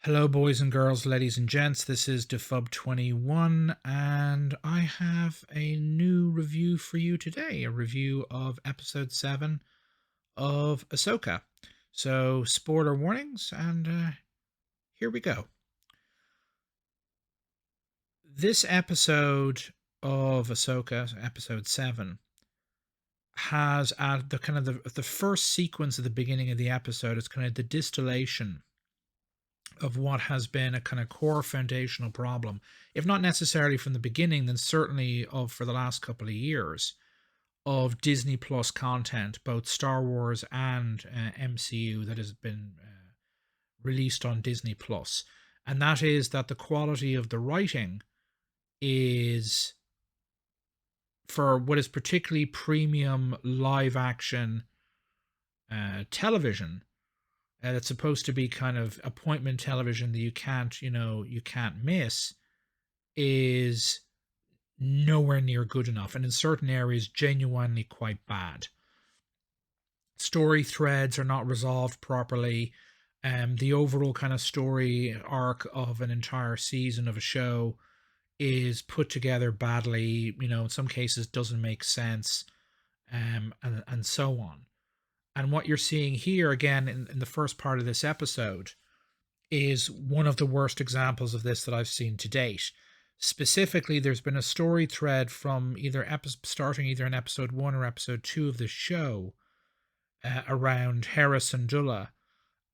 Hello, boys and girls, ladies and gents. This is DafubFilm&TV, and I have a new review for you today. A review of episode 7 of Ahsoka. So, spoiler warnings, and here we go. This episode of Ahsoka, episode 7, has the kind of the first sequence at the beginning of the episode. It's kind of the distillation of what has been a kind of core foundational problem, if not necessarily from the beginning, then certainly of for the last couple of years, of Disney Plus content, both Star Wars and MCU, that has been released on Disney Plus. And that is that the quality of the writing is, for what is particularly premium live action television, that's supposed to be kind of appointment television that you can't miss, is nowhere near good enough, and in certain areas genuinely quite bad. Story threads are not resolved properly. The overall kind of story arc of an entire season of a show is put together badly, in some cases doesn't make sense, and so on. And what you're seeing here again in the first part of this episode is one of the worst examples of this that I've seen to date. Specifically, there's been a story thread from starting either in episode 1 or episode 2 of the show, around Hera Syndulla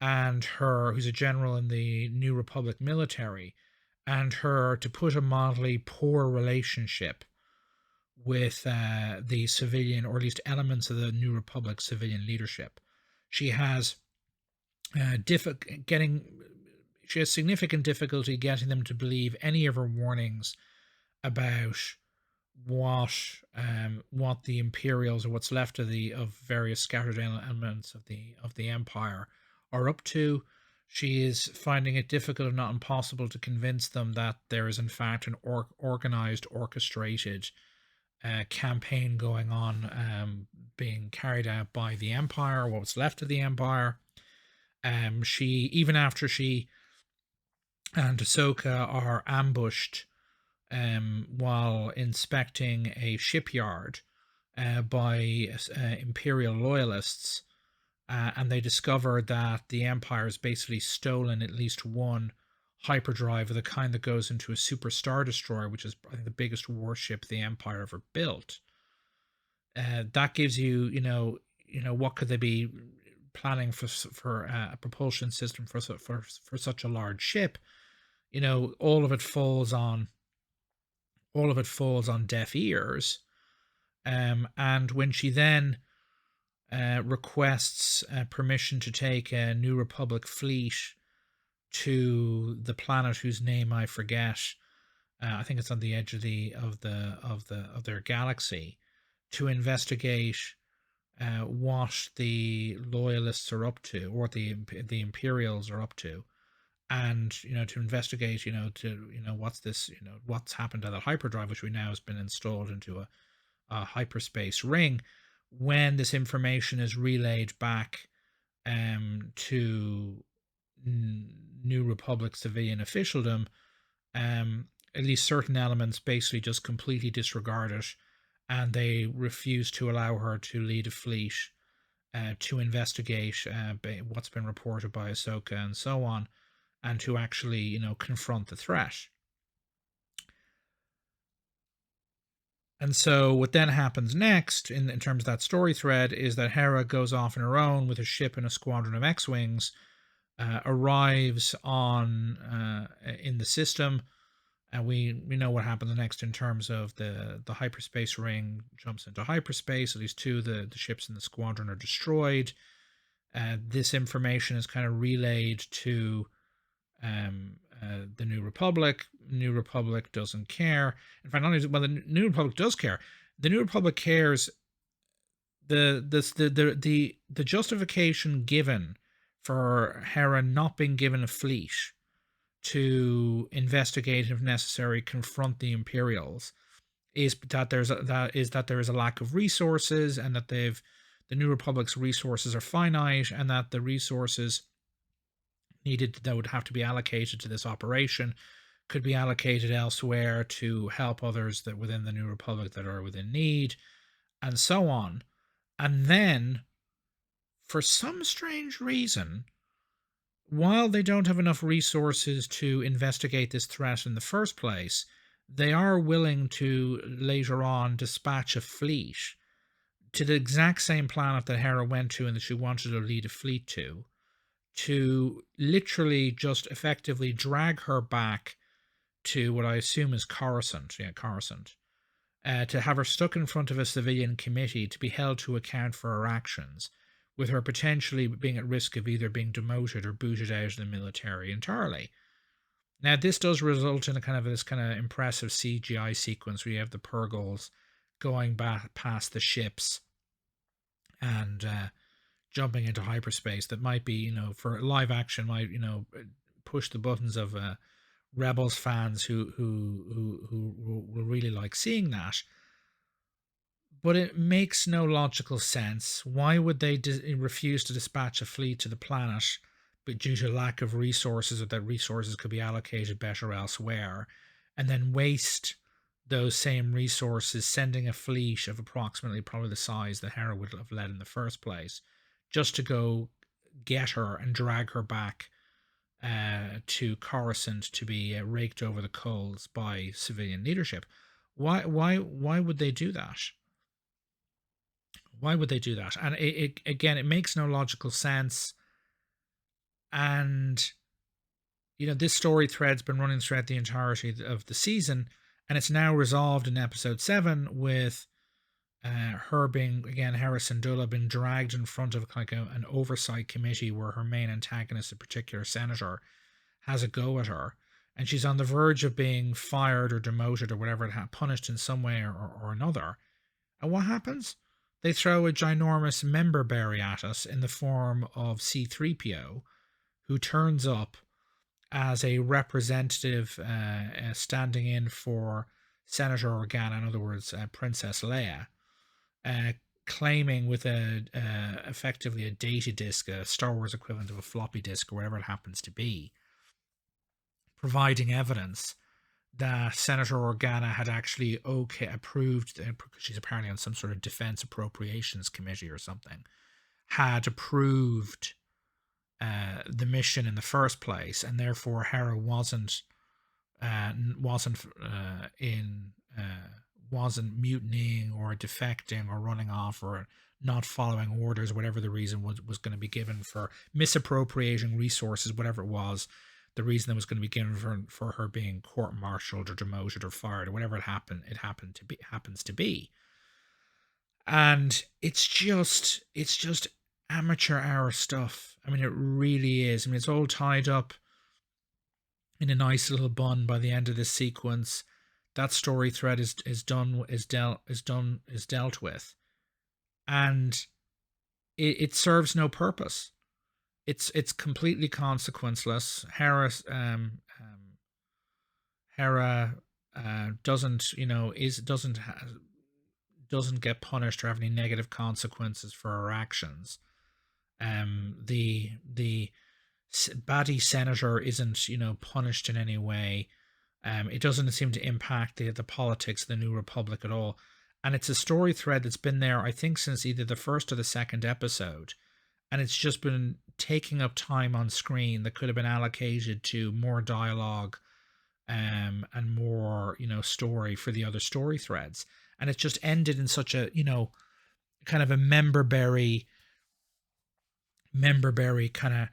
and her, who's a general in the New Republic military, and her, to put it mildly, poor relationship with the civilian, or at least elements of the New Republic civilian leadership. She has significant difficulty getting them to believe any of her warnings about what the Imperials, or what's left of various scattered elements of the Empire, are up to. She is finding it difficult, if not impossible, to convince them that there is in fact an organized, orchestrated campaign going on, being carried out by the Empire, or what's left of the Empire. She, even after she and Ahsoka are ambushed while inspecting a shipyard by Imperial loyalists, and they discover that the Empire has basically stolen at least one hyperdrive of the kind that goes into a super star destroyer, which is, I think, the biggest warship the Empire ever built. That gives you, what could they be planning for a propulsion system for such a large ship? All of it falls on deaf ears. And when she then requests permission to take a New Republic fleet to the planet whose name I forget, I think it's on the edge of their galaxy, to investigate what the loyalists are up to, or what the Imperials are up to, and to investigate, what's this, what's happened to that hyperdrive, which we now has been installed into a hyperspace ring. When this information is relayed back to New Republic civilian officialdom, at least certain elements basically just completely disregard it, and they refuse to allow her to lead a fleet to investigate what's been reported by Ahsoka and so on, and to actually, confront the threat. And so what then happens next in terms of that story thread is that Hera goes off on her own with a ship and a squadron of X-Wings, arrives on in the system, and we know what happens next in terms of the hyperspace ring jumps into hyperspace. At least two of the ships in the squadron are destroyed. This information is kind of relayed to the New Republic. New Republic doesn't care. In fact, not only, well, the New Republic does care. The New Republic cares. The justification given for Hera not being given a fleet to investigate, if necessary, confront the Imperials, is that there is a lack of resources, and that the New Republic's resources are finite, and that the resources needed that would have to be allocated to this operation could be allocated elsewhere to help others that within the New Republic that are within need, and so on. And then, for some strange reason, while they don't have enough resources to investigate this threat in the first place, they are willing to later on dispatch a fleet to the exact same planet that Hera went to and that she wanted to lead a fleet to literally just effectively drag her back to what I assume is Coruscant. Yeah, Coruscant. To have her stuck in front of a civilian committee to be held to account for her actions, with her potentially being at risk of either being demoted or booted out of the military entirely. Now, this does result in a kind of this kind of impressive CGI sequence where you have the Purgles going back past the ships and jumping into hyperspace. That might be, for live action, might push the buttons of Rebels fans who will really like seeing that. But it makes no logical sense. Why would they refuse to dispatch a fleet to the planet, but due to lack of resources, or that resources could be allocated better elsewhere, and then waste those same resources sending a fleet of approximately probably the size that Hera would have led in the first place, just to go get her and drag her back to Coruscant to be raked over the coals by civilian leadership? Why would they do that? Why would they do that? And again, it makes no logical sense. And this story thread's been running throughout the entirety of the season, and it's now resolved in episode 7 with her being, again, Hera Syndulla, been dragged in front of like an oversight committee where her main antagonist, a particular senator, has a go at her, and she's on the verge of being fired or demoted or whatever, punished in some way or another. And what happens? They throw a ginormous member berry at us in the form of C-3PO, who turns up as a representative standing in for Senator Organa, in other words, Princess Leia, claiming with effectively a data disk, a Star Wars equivalent of a floppy disk or whatever it happens to be, providing evidence that Senator Organa had actually approved, because she's apparently on some sort of defense appropriations committee or something, had approved the mission in the first place, and therefore Hera wasn't mutinying or defecting or running off or not following orders, whatever the reason was going to be given for misappropriating resources, whatever it was. The reason that was going to be given for her being court-martialed or demoted or fired or whatever it happens to be. And it's just amateur hour stuff. I mean, it really is. I mean, it's all tied up in a nice little bun by the end of this sequence. That story thread is dealt with, and it serves no purpose. It's completely consequenceless. Hera doesn't get punished or have any negative consequences for her actions. The baddie senator isn't punished in any way. It doesn't seem to impact the politics of the New Republic at all. And it's a story thread that's been there, I think, since either the first or the second episode. And it's just been taking up time on screen that could have been allocated to more dialogue and more, story for the other story threads. And it just ended in such a, kind of a member berry kind of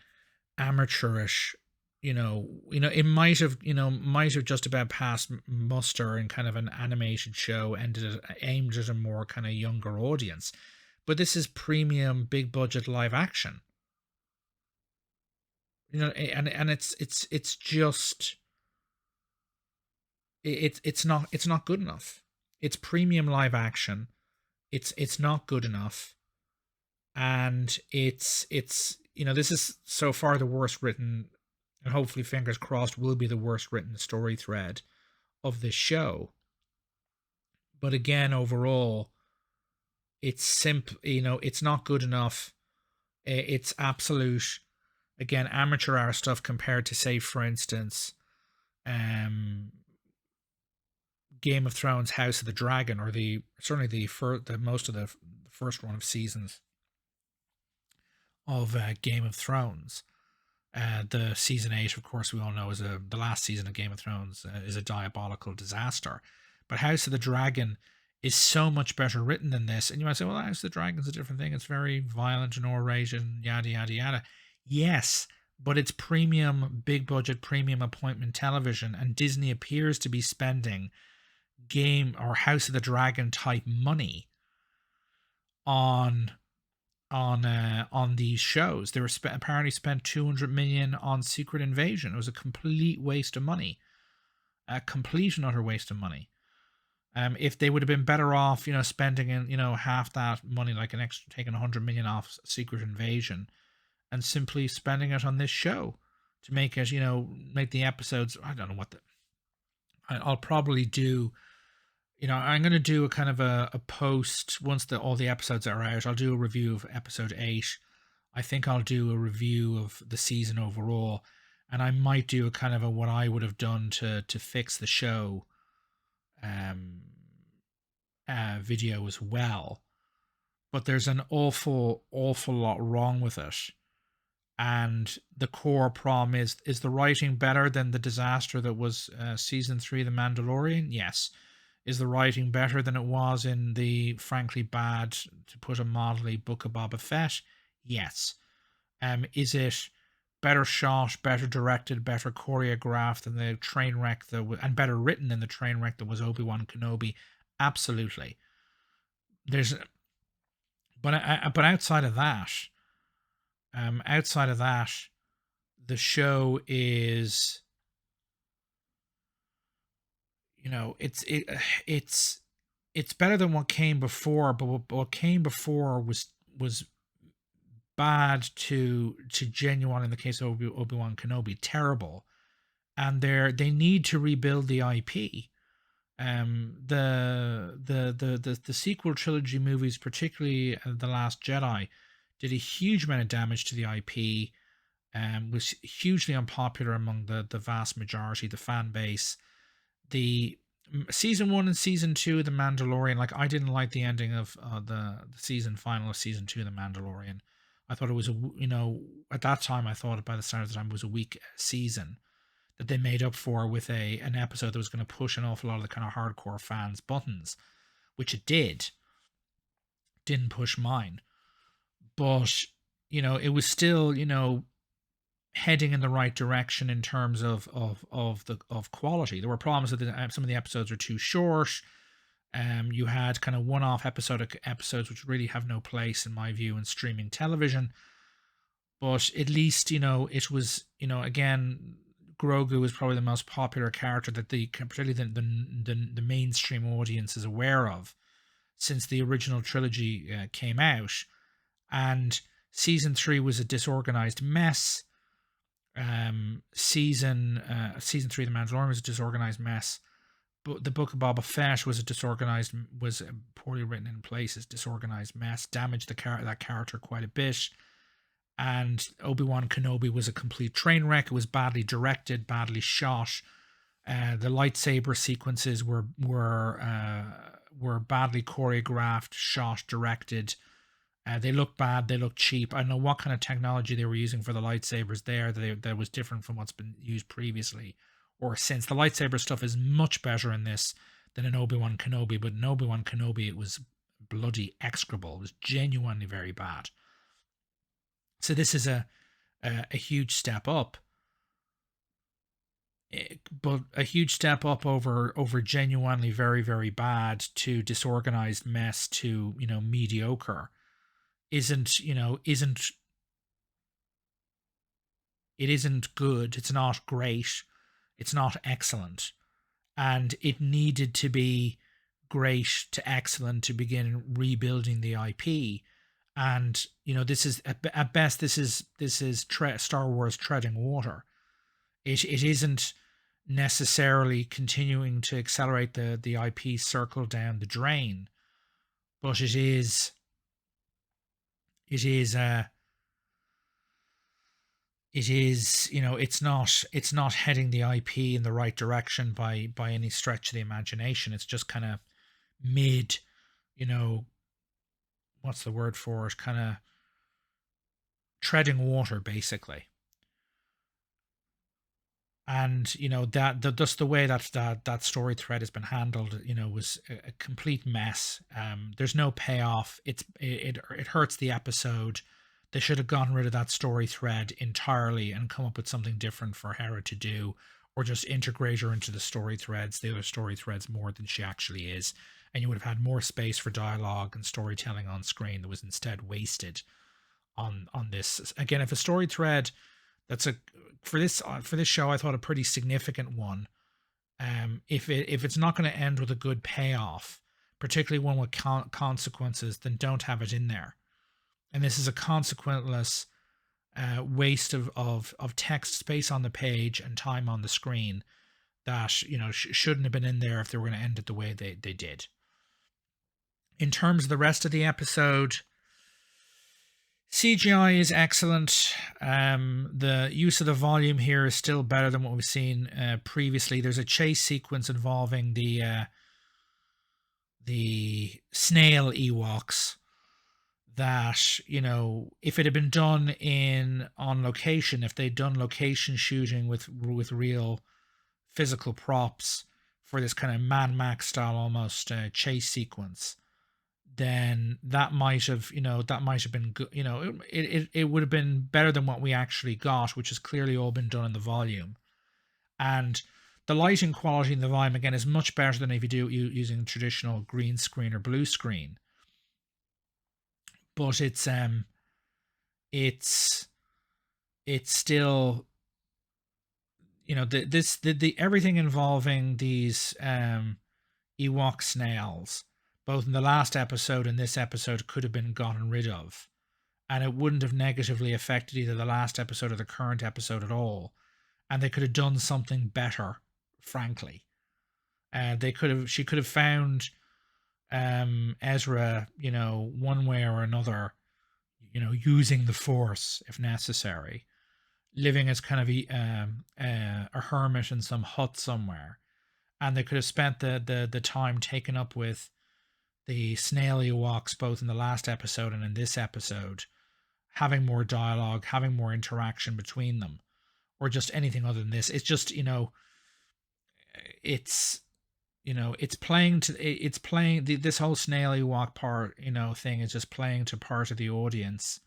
amateurish, it might have just about passed muster in kind of an animated show aimed at a more kind of younger audience. But this is premium, big budget live action. And it's just it's not good enough. It's premium live action. It's not good enough. And it's this is so far the worst written, and hopefully, fingers crossed, will be the worst written story thread of this show. But again, overall, it's simply, it's not good enough. It's absolute again, amateur hour stuff compared to, say, for instance, Game of Thrones, House of the Dragon, or certainly the most of the first run of seasons of Game of Thrones. The season 8, of course, we all know, is the last season of Game of Thrones, is a diabolical disaster. But House of the Dragon is so much better written than this. And you might say, well, House of the Dragon's a different thing. It's very violent and R-rated and yada, yada, yada. Yes, but it's premium, big budget, premium appointment television. And Disney appears to be spending Game or House of the Dragon type money on these shows. They were apparently spent 200 million on Secret Invasion. It was a complete waste of money, a complete and utter waste of money. If they would have been better off, spending in, half that money, like an extra, taking 100 million off Secret Invasion, and simply spending it on this show to make it, make the episodes. I don't know what I'll probably do. I'm going to do a kind of a post once all the episodes are out. I'll do a review of episode 8. I think I'll do a review of the season overall, and I might do a kind of a what I would have done to fix the show video as well. But there's an awful lot wrong with it, and the core problem is the writing better than the disaster that was season 3 of The Mandalorian? Yes. Is the writing better than it was in the frankly bad, to put it mildly, Book of Boba Fett? Yes. Is it better shot, better directed, better choreographed than the train wreck and better written than the train wreck that was Obi-Wan Kenobi? Absolutely. But outside of that, the show is, it's better than what came before, but what came before was bad to genuine, in the case of Obi-Wan Kenobi, terrible. And they need to rebuild the IP. The sequel trilogy movies, particularly The Last Jedi, did a huge amount of damage to the IP. Was hugely unpopular among the vast majority, the fan base. The season 1 and season 2 of The Mandalorian, like, I didn't like the ending of the season final of season 2 of The Mandalorian. I thought it was at that time, I thought by the start of the time it was a weak season that they made up for with an episode that was going to push an awful lot of the kind of hardcore fans' buttons, which it didn't push mine, but it was still heading in the right direction in terms of quality. There were problems that some of the episodes were too short. You had kind of one-off episodes which really have no place, in my view, in streaming television. But at least it was again, Grogu was probably the most popular character that particularly the mainstream audience is aware of since the original trilogy came out. And season 3 was a disorganized mess. Season 3 of The Mandalorian was a disorganized mess. But the Book of Boba Fett was poorly written in places, disorganized mess, damaged that character quite a bit. And Obi-Wan Kenobi was a complete train wreck. It was badly directed, badly shot. The lightsaber sequences were badly choreographed, shot, directed. They look bad. They look cheap. I don't know what kind of technology they were using for the lightsabers there that was different from what's been used previously or since. The lightsaber stuff is much better in this than in Obi-Wan Kenobi, but in Obi-Wan Kenobi it was bloody execrable. It was genuinely very bad. So this is a huge step up, but a huge step up over genuinely very, very bad to disorganized mess to mediocre. It isn't good. It's not great. It's not excellent. And it needed to be great to excellent to begin rebuilding the IP. And this is at best this is Star Wars treading water. It isn't necessarily continuing to accelerate the IP circle down the drain, but it is it is, it's not heading the IP in the right direction by any stretch of the imagination. It's just kind of mid, you know, what's the word for it? Kind of treading water, basically. And just the way that story thread has been handled, was a complete mess. There's no payoff. It hurts the episode. They should have gotten rid of that story thread entirely and come up with something different for Hera to do, or just integrate her into the other story threads more than she actually is, and you would have had more space for dialogue and storytelling on screen that was instead wasted on this. Again, if a story thread that's a for this show, I thought a pretty significant one. If it's not going to end with a good payoff, particularly one with consequences, then don't have it in there. And this is a consequenceless waste of text space on the page and time on the screen that shouldn't have been in there if they were going to end it the way they did. In terms of the rest of the episode, CGI is excellent. The use of the volume here is still better than what we've seen previously. There's a chase sequence involving the snail Ewoks that, if it had been done on location, if they'd done location shooting with real physical props for this kind of Mad Max style almost chase sequence, then that might have been good. It would have been better than what we actually got, which has clearly all been done in the volume. And the lighting quality in the volume, again, is much better than if you do using traditional green screen or blue screen. But it's still, the everything involving these Ewok snails, both in the last episode and this episode, could have been gotten rid of, and it wouldn't have negatively affected either the last episode or the current episode at all. And they could have done something better, frankly. She could have found Ezra, one way or another, using the Force if necessary, living as kind of a hermit in some hut somewhere, and they could have spent the time taken up with the snail Ewoks both in the last episode and in this episode, having more dialogue, having more interaction between them, or just anything other than this. It's just, it's playing this whole snail Ewok part, thing is just playing to part of the audience,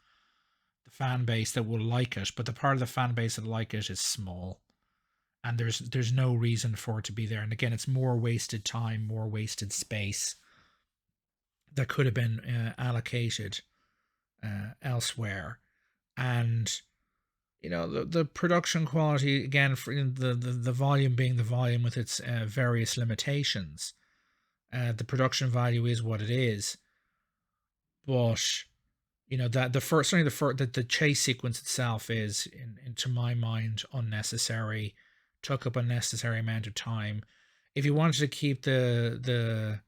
the fan base that will like it, but the part of the fan base that like it is small, and there's no reason for it to be there. And again, it's more wasted time, more wasted space that could have been allocated elsewhere. And the production quality, again, for the volume being the volume with its various limitations, the production value is what it is. But that the chase sequence itself is, to my mind, unnecessary. Took up unnecessary amount of time. If you wanted to keep the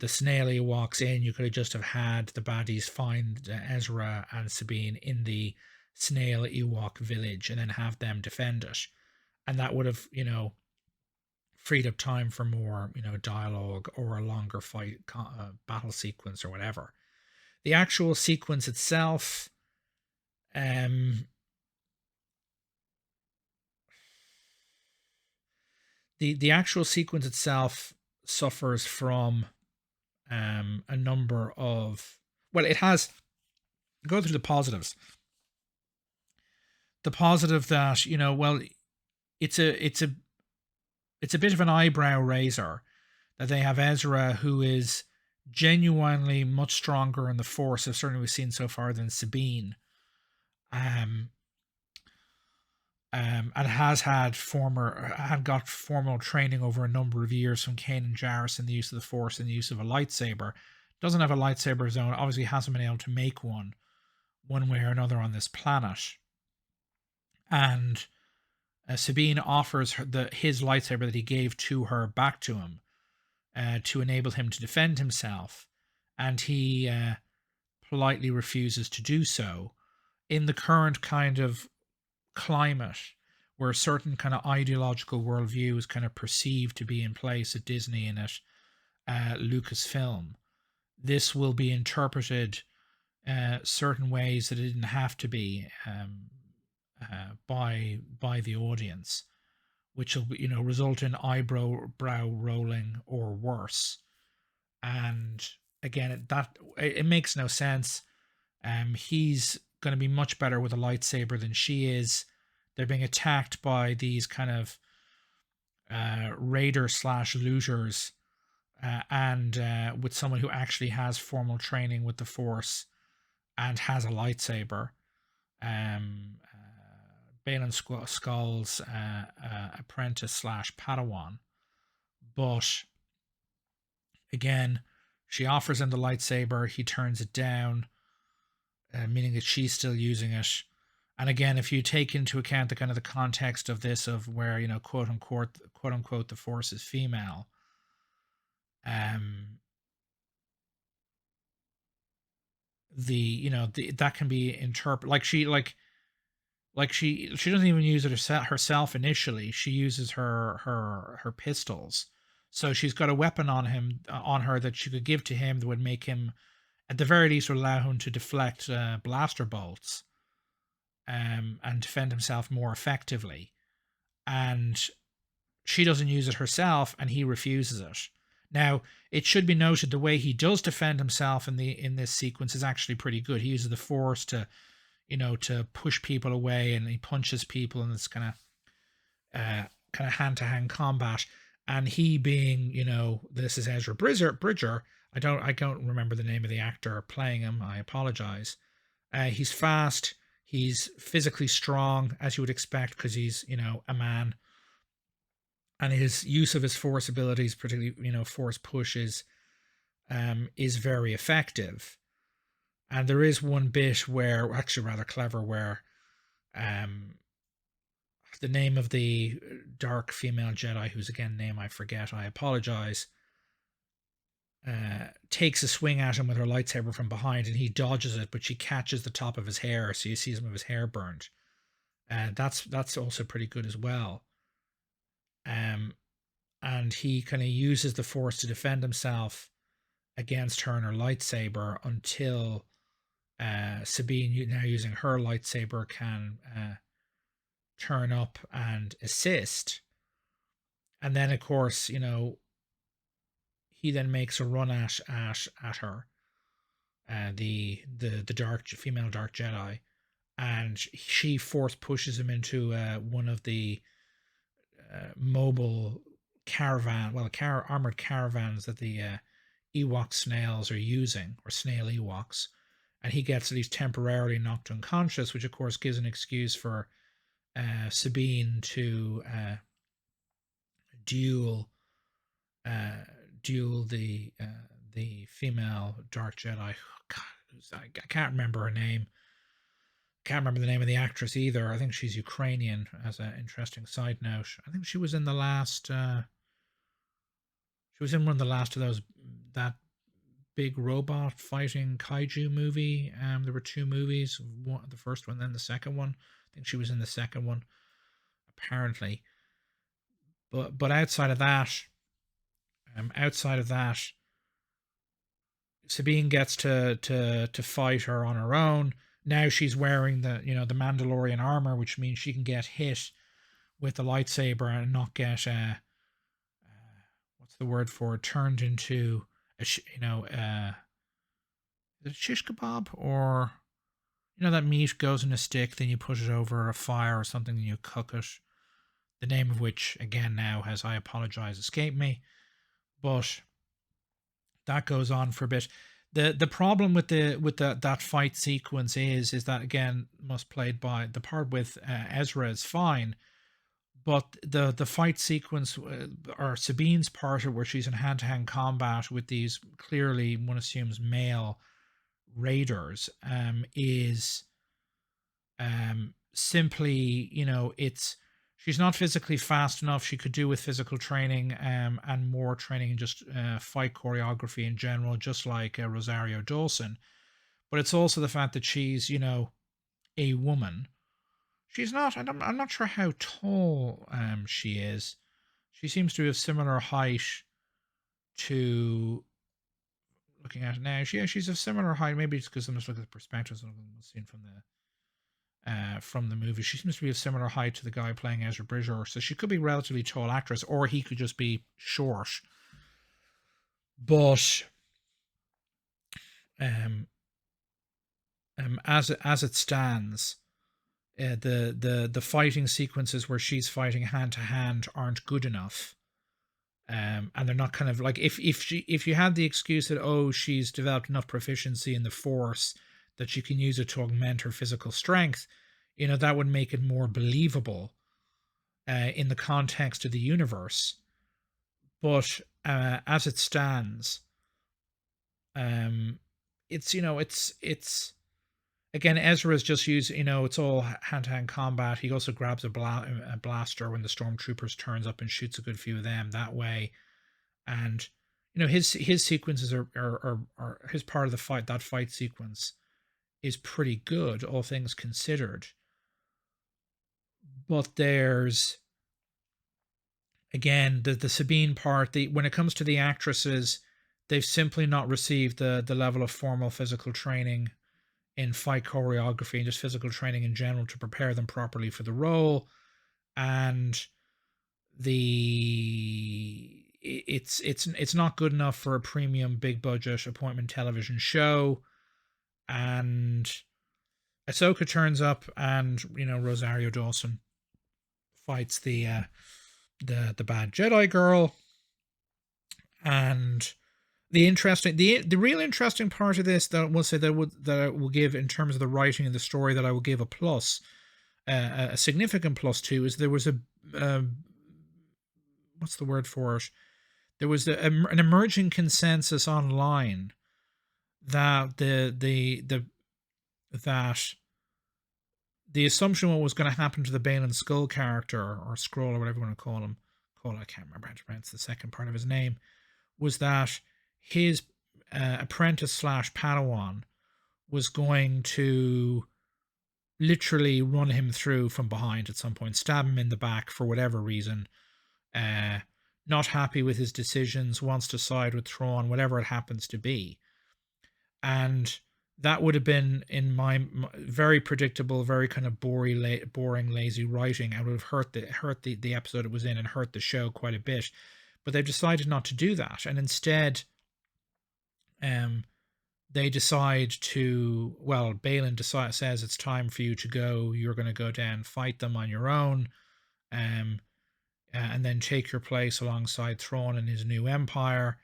snail Ewoks in, you could have just have had the baddies find Ezra and Sabine in the snail Ewok village and then have them defend it, and that would have freed up time for more dialogue or a longer fight battle sequence or whatever. The actual sequence itself, the actual sequence itself suffers from a number of, it has, go through the positives. The positive that, it's a bit of an eyebrow raiser that they have Ezra, who is genuinely much stronger in the Force, as certainly we've seen so far, than Sabine, and has got formal training over a number of years from Kanan Jarrus in the use of the Force and the use of a lightsaber. Doesn't have a lightsaber of his own, obviously hasn't been able to make one way or another on this planet. And Sabine offers his lightsaber that he gave to her back to him to enable him to defend himself, and he politely refuses to do so, in the current kind of climate where certain kind of ideological worldviews kind of perceived to be in place at Disney and at Lucasfilm, this will be interpreted certain ways that it didn't have to be by the audience, which will result in eyebrow rolling or worse. And again, it makes no sense. He's going to be much better with a lightsaber than she is. They're being attacked by these kind of raider slash looters, and with someone who actually has formal training with the Force and has a lightsaber. Balin Skull's apprentice slash Padawan. But again, she offers him the lightsaber. He turns it down, meaning that she's still using it. And again, if you take into account the kind of the context of this, of where quote unquote the Force is female, that can be interpreted like she doesn't even use it herself initially. She uses her pistols. So she's got a weapon on her that she could give to him that would make him, at the very least, would allow him to deflect blaster bolts, and defend himself more effectively. And she doesn't use it herself, and he refuses it. Now, it should be noted the way he does defend himself in this sequence is actually pretty good. He uses the Force to push people away, and he punches people in this kind of hand-to-hand combat. And he being, this is Ezra Bridger. I don't remember the name of the actor playing him. I apologize. He's fast. He's physically strong, as you would expect, because he's, a man. And his use of his Force abilities, particularly, Force pushes, is very effective. And there is one bit where, actually rather clever, where the name of the dark female Jedi, whose again name I forget, I apologize, takes a swing at him with her lightsaber from behind, and he dodges it, but she catches the top of his hair, so you see some of his hair burned. That's also pretty good as well. And he kind of uses the Force to defend himself against her and her lightsaber until Sabine, now using her lightsaber, can turn up and assist. And then, of course, he then makes a run at her, the dark female dark Jedi, and she Force pushes him into one of the mobile armored caravans that the Ewok snails are using, or snail Ewoks, and he gets at least temporarily knocked unconscious, which of course gives an excuse for Sabine to duel the female dark Jedi. God, I can't remember her name. Can't remember the name of the actress either. I think she's Ukrainian, as an interesting side note. I think she was in the last she was in one of the last of those, that big robot fighting kaiju movie. There were two movies, the first one, then the second one. I think she was in the second one, apparently. But outside of that, Sabine gets to fight her on her own. Now she's wearing the Mandalorian armor, which means she can get hit with the lightsaber and not get what's the word for it? Turned into is it a shish kebab, or that meat goes in a stick, then you put it over a fire or something, and you cook it. The name of which, again, now has, I apologize, escaped me, but that goes on for a bit. The problem with that fight sequence is that, again, played by the part with Ezra is fine, but the fight sequence, or Sabine's part, where she's in hand-to-hand combat with these clearly, one assumes, male raiders, is simply, she's not physically fast enough. She could do with physical training, and more training in just fight choreography in general, just like Rosario Dawson. But it's also the fact that she's, a woman. She's not. I'm not sure how tall she is. She seems to be of similar height to, looking at it now. She's of similar height. Maybe it's because I'm just looking at the perspectives I'm seeing from the movie. She seems to be of similar height to the guy playing Ezra Bridger, so she could be a relatively tall actress, or he could just be short. But um, as it stands, the fighting sequences where she's fighting hand to hand aren't good enough. And they're not kind of like, if you had the excuse that, oh, she's developed enough proficiency in the Force that she can use it to augment her physical strength, that would make it more believable in the context of the universe. But as it stands, it's again, Ezra's just used, it's all hand-to-hand combat. He also grabs a blaster when the stormtroopers turns up and shoots a good few of them that way. And his sequences are his part of the fight. That fight sequence is pretty good, all things considered. But there's, again, the Sabine part. When it comes to the actresses, they've simply not received the level of formal physical training in fight choreography and just physical training in general to prepare them properly for the role. And it's not good enough for a premium big budget appointment television show. And Ahsoka turns up, and Rosario Dawson fights the bad Jedi girl. And the real interesting part of this that I will say that I will give in terms of the writing and the story, that I will give a plus, a significant plus to, is there was a what's the word for it? There was an emerging consensus online that that the assumption what was going to happen to the Balin Skull character, or Skrull, or whatever you want to call him, I can't remember how to pronounce the second part of his name, was that his apprentice / Padawan was going to literally run him through from behind at some point, stab him in the back for whatever reason. Not happy with his decisions, wants to side with Thrawn, whatever it happens to be. And that would have been, in my very predictable, very kind of boring, lazy writing, and would have hurt the episode it was in, and hurt the show quite a bit. But they've decided not to do that, and instead, they decide to, well, Balin says it's time for you to go. You're going to go down, fight them on your own, and then take your place alongside Thrawn and his new empire.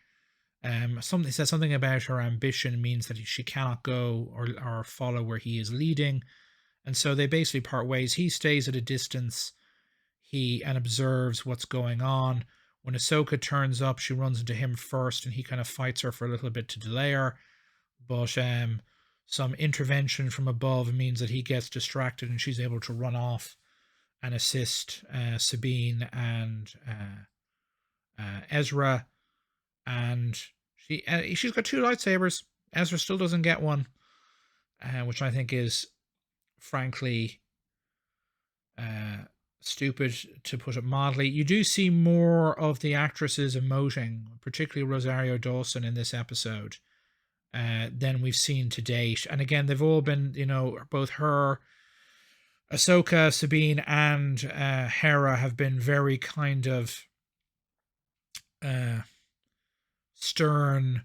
He says something about her ambition means that she cannot go or follow where he is leading, and so they basically part ways. He stays at a distance, and observes what's going on. When Ahsoka turns up, she runs into him first, and he kind of fights her for a little bit to delay her. But some intervention from above means that he gets distracted, and she's able to run off and assist Sabine and Ezra. And she's got 2 lightsabers. Ezra still doesn't get one, which I think is, frankly, stupid, to put it mildly. You do see more of the actresses emoting, particularly Rosario Dawson, in this episode than we've seen to date. And again, they've all been, both her, Ahsoka, Sabine, and Hera have been very kind of stern,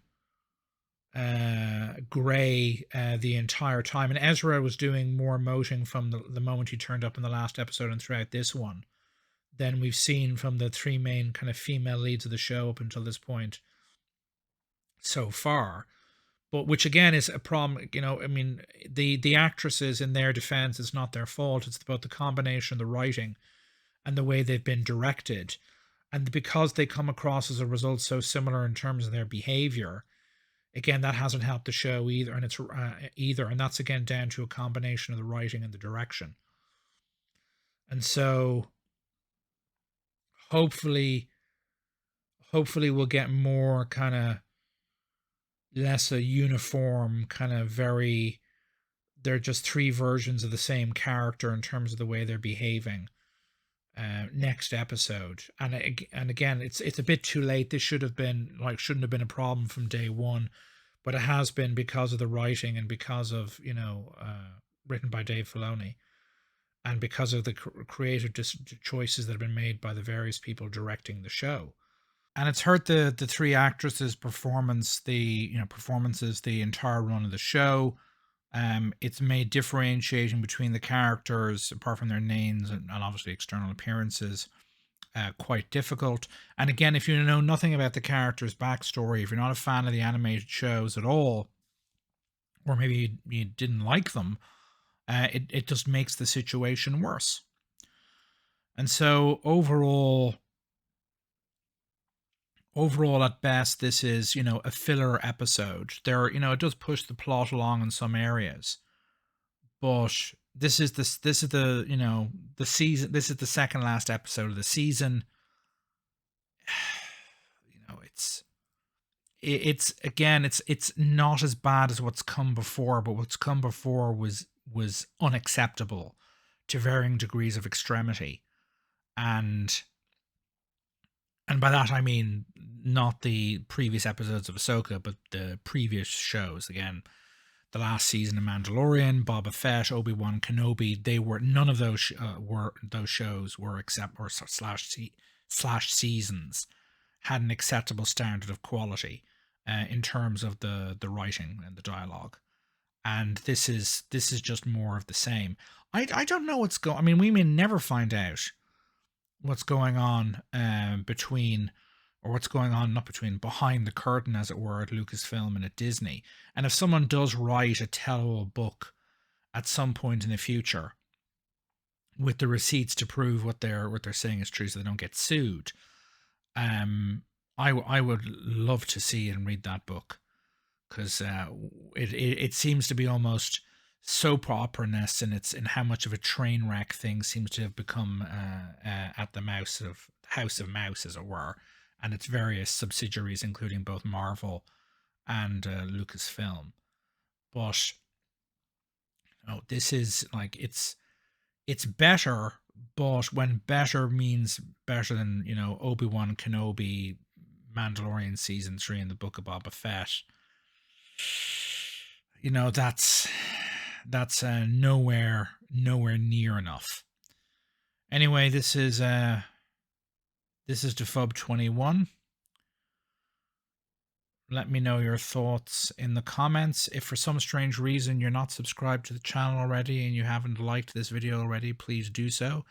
gray the entire time. And Ezra was doing more emoting from the moment he turned up in the last episode and throughout this one than we've seen from the 3 main kind of female leads of the show up until this point so far. But which again is a problem. I mean, the actresses, in their defense, it's not their fault. It's about the combination of the writing and the way they've been directed. And because they come across as a result so similar in terms of their behavior, again, that hasn't helped the show either. And it's and that's again down to a combination of the writing and the direction. And so hopefully we'll get more kind of less a uniform, kind of very they're just three versions of the same character in terms of the way they're behaving. Next episode, and again, it's a bit too late. This should have been like shouldn't have been a problem from day one, but it has been because of the writing and because of written by Dave Filoni, and because of the creative choices that have been made by the various people directing the show. And it's hurt the three actresses' performances the entire run of the show. It's made differentiating between the characters, apart from their names and obviously external appearances, quite difficult. And again, if you know nothing about the characters' backstory, if you're not a fan of the animated shows at all, or maybe you didn't like them, it just makes the situation worse. And so overall at best, this is a filler episode. It does push the plot along in some areas, but this is the season. This is the second last episode of the season. It's again, it's not as bad as what's come before, but what's come before was unacceptable to varying degrees of extremity. And by that I mean not the previous episodes of Ahsoka, but the previous shows. Again, the last season of Mandalorian, Boba Fett, Obi-Wan Kenobi, they were none of those shows were except or slash seasons had an acceptable standard of quality in terms of the writing and the dialogue. And this is just more of the same. I don't know what's going. I mean, we may never find out what's going on between, or what's going on not between, behind the curtain, as it were, at Lucasfilm and at Disney. And if someone does write a tell-all book at some point in the future with the receipts to prove what they're saying is true, so they don't get sued, I would love to see and read that book, because it seems to be almost soap opera-ness in how much of a train wreck thing seems to have become at the House of Mouse, as it were, and its various subsidiaries, including both Marvel and Lucasfilm. But this is like it's better, but when better means better than Obi-Wan Kenobi, Mandalorian season 3, and the Book of Boba Fett, that's nowhere near enough. Anyway, this is DafubFilm&TV. Let me know your thoughts in the comments. If for some strange reason you're not subscribed to the channel already and you haven't liked this video already, please do so.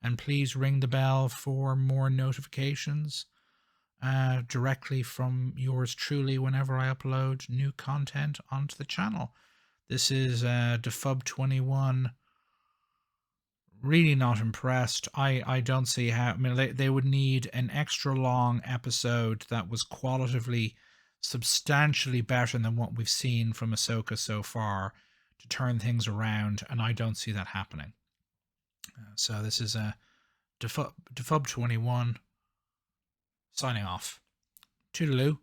And please ring the bell for more notifications directly from yours truly whenever I upload new content onto the channel. This is DafubFilm&TV. Really not impressed. I don't see how. I mean, they would need an extra long episode that was qualitatively substantially better than what we've seen from Ahsoka so far to turn things around, and I don't see that happening. So this is DafubFilm&TV signing off. Toodaloo.